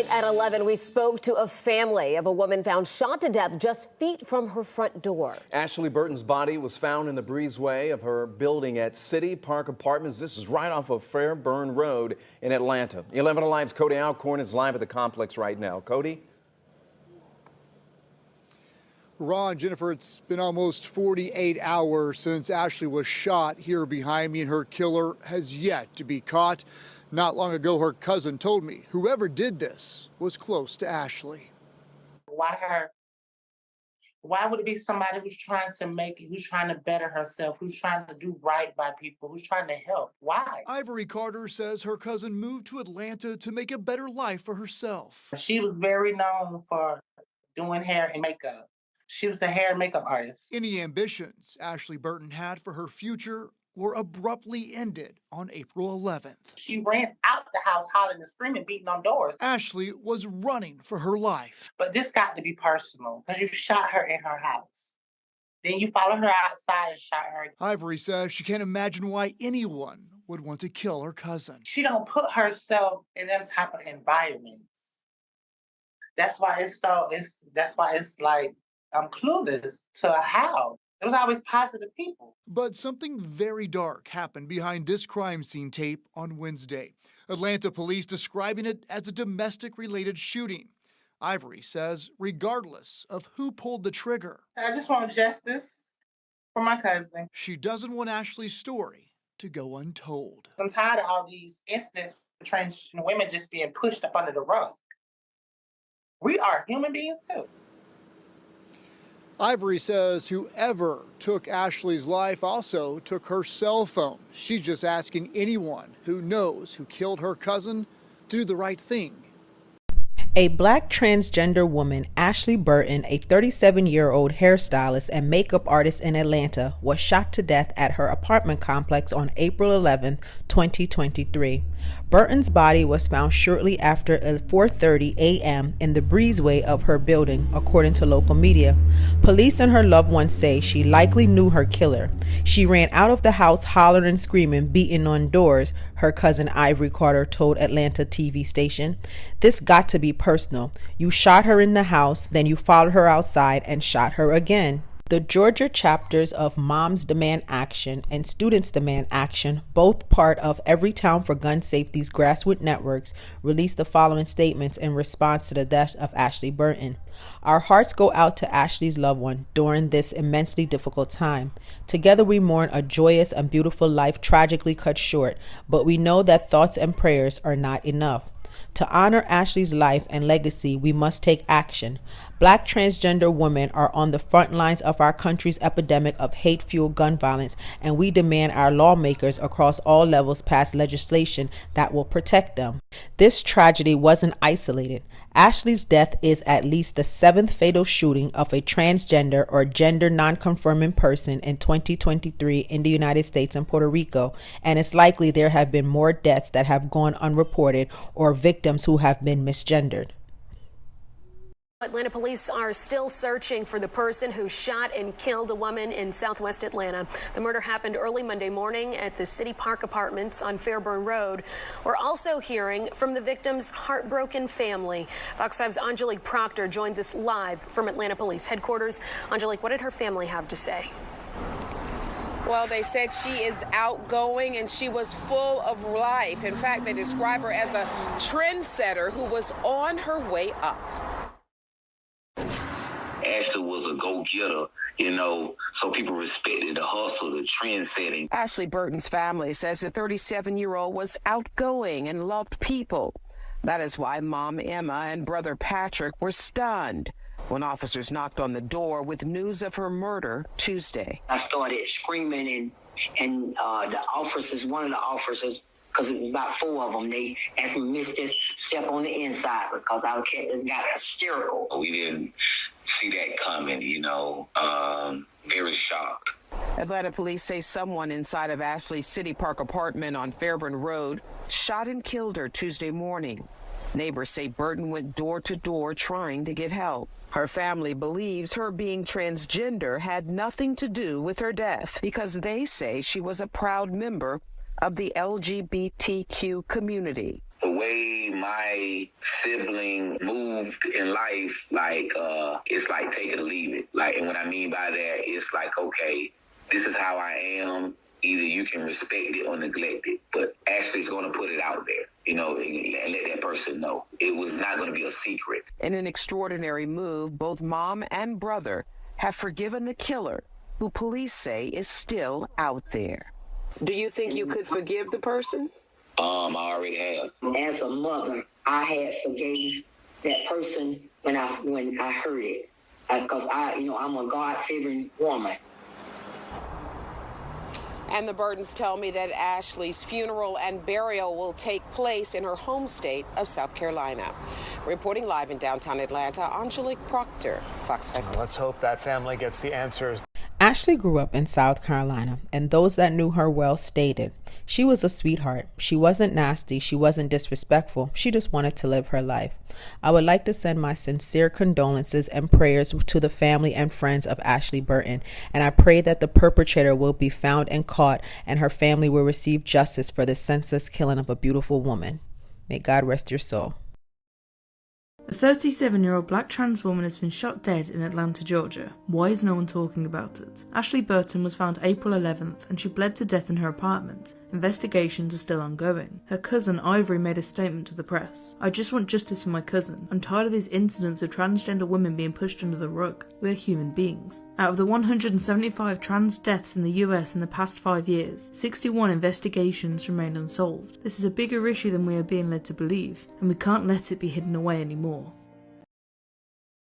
Tonight at 11, we spoke to a family of a woman found shot to death just feet from her front door. Ashley Burton's body was found in the breezeway of her building at City Park Apartments. This is right off of Fairburn Road in Atlanta. 11 Alive's Cody Alcorn is live at the complex right now. Cody? Ron, Jennifer, it's been almost 48 hours since Ashley was shot here behind me, and her killer has yet to be caught. Not long ago, her cousin told me whoever did this was close to Ashley. Why her? Why would it be somebody who's trying to better herself, who's trying to do right by people, who's trying to help? Why? Ivory Carter says her cousin moved to Atlanta to make a better life for herself. She was very known for doing hair and makeup. She was a hair and makeup artist. Any ambitions Ashley Burton had for her future were abruptly ended on April 11th. She ran out the house hollering and screaming, beating on doors. Ashley was running for her life. But this got to be personal because you shot her in her house. Then you followed her outside and shot her. Ivory says she can't imagine why anyone would want to kill her cousin. She don't put herself in them type of environments. That's why it's like I'm clueless to how. It was always positive people. But something very dark happened behind this crime scene tape on Wednesday. Atlanta police describing it as a domestic-related shooting. Ivory says regardless of who pulled the trigger, I just want justice for my cousin. she doesn't want Ashley's story to go untold. I'm tired of all these incidents of trans women just being pushed up under the rug. We are human beings too. Ivory says whoever took Ashley's life also took her cell phone. She's just asking anyone who knows who killed her cousin to do the right thing. A black transgender woman, Ashley Burton, a 37-year-old hairstylist and makeup artist in Atlanta, was shot to death at her apartment complex on April 11, 2023. Burton's body was found shortly after 4:30 a.m. in the breezeway of her building, according to local media. Police and her loved ones say she likely knew her killer. She ran out of the house hollering and screaming, beating on doors, her cousin Ivory Carter told Atlanta TV station. This got to be personal. You shot her in the house, then you followed her outside and shot her again. The Georgia chapters of Moms Demand Action and Students Demand Action, both part of Everytown for Gun Safety's grassroots networks, released the following statements in response to the death of Ashley Burton. Our hearts go out to Ashley's loved one during this immensely difficult time. Together we mourn a joyous and beautiful life tragically cut short, but we know that thoughts and prayers are not enough. To honor Ashley's life and legacy, we must take action. Black transgender women are on the front lines of our country's epidemic of hate-fueled gun violence, and we demand our lawmakers across all levels pass legislation that will protect them. This tragedy wasn't isolated. Ashley's death is at least the 7th fatal shooting of a transgender or gender non-conforming person in 2023 in the United States and Puerto Rico, and it's likely there have been more deaths that have gone unreported or victims who have been misgendered. Atlanta police are still searching for the person who shot and killed a woman in southwest Atlanta. The murder happened early Monday morning at the City Park Apartments on Fairburn Road. We're also hearing from the victim's heartbroken family. Fox 5's Angelique Proctor joins us live from Atlanta Police Headquarters. Angelique, what did her family have to say? Well, they said she is outgoing and she was full of life. In fact, they describe her as a trendsetter who was on her way up. Ashley was a go-getter, so people respected the hustle, the trend setting. Ashley Burton's family says the 37-year-old was outgoing and loved people. That is why Mom Emma and brother Patrick were stunned when officers knocked on the door with news of her murder Tuesday. I started screaming, and the officers, one of the officers, because it was about 4 of them, they asked me, "Mister, step on the inside," because our cat just got hysterical. We didn't see that coming, very shocked. Atlanta police say someone inside of Ashley's City Park apartment on Fairburn Road shot and killed her Tuesday morning. Neighbors say Burton went door to door trying to get help. Her family believes her being transgender had nothing to do with her death because they say she was a proud member of the LGBTQ community. But way my sibling moved in life, like, it's like take it or leave it. Like, and what I mean by that, it's like, okay, this is how I am. Either you can respect it or neglect it. But Ashley's going to put it out there, you know, and let that person know. It was not going to be a secret. In an extraordinary move, both mom and brother have forgiven the killer, who police say is still out there. Do you think you could forgive the person? I already have. As a mother, I had forgave that person when I heard it, because I'm a God-fearing woman. And the Burtons tell me that Ashley's funeral and burial will take place in her home state of South Carolina. Reporting live in downtown Atlanta, Angelique Proctor, Fox 5 News. Let's hope that family gets the answers. Ashley grew up in South Carolina, and those that knew her well stated, she was a sweetheart. She wasn't nasty. She wasn't disrespectful. She just wanted to live her life. I would like to send my sincere condolences and prayers to the family and friends of Ashley Burton, and I pray that the perpetrator will be found and caught, and her family will receive justice for the senseless killing of a beautiful woman. May God rest your soul. A 37-year-old black trans woman has been shot dead in Atlanta, Georgia. Why is no one talking about it? Ashley Burton was found April 11th and she bled to death in her apartment. Investigations are still ongoing. Her cousin Ivory made a statement to the press. "I just want justice for my cousin. I'm tired of these incidents of transgender women being pushed under the rug. We're human beings." Out of the 175 trans deaths in the US in the past 5 years, 61 investigations remain unsolved. This is a bigger issue than we are being led to believe, and we can't let it be hidden away anymore.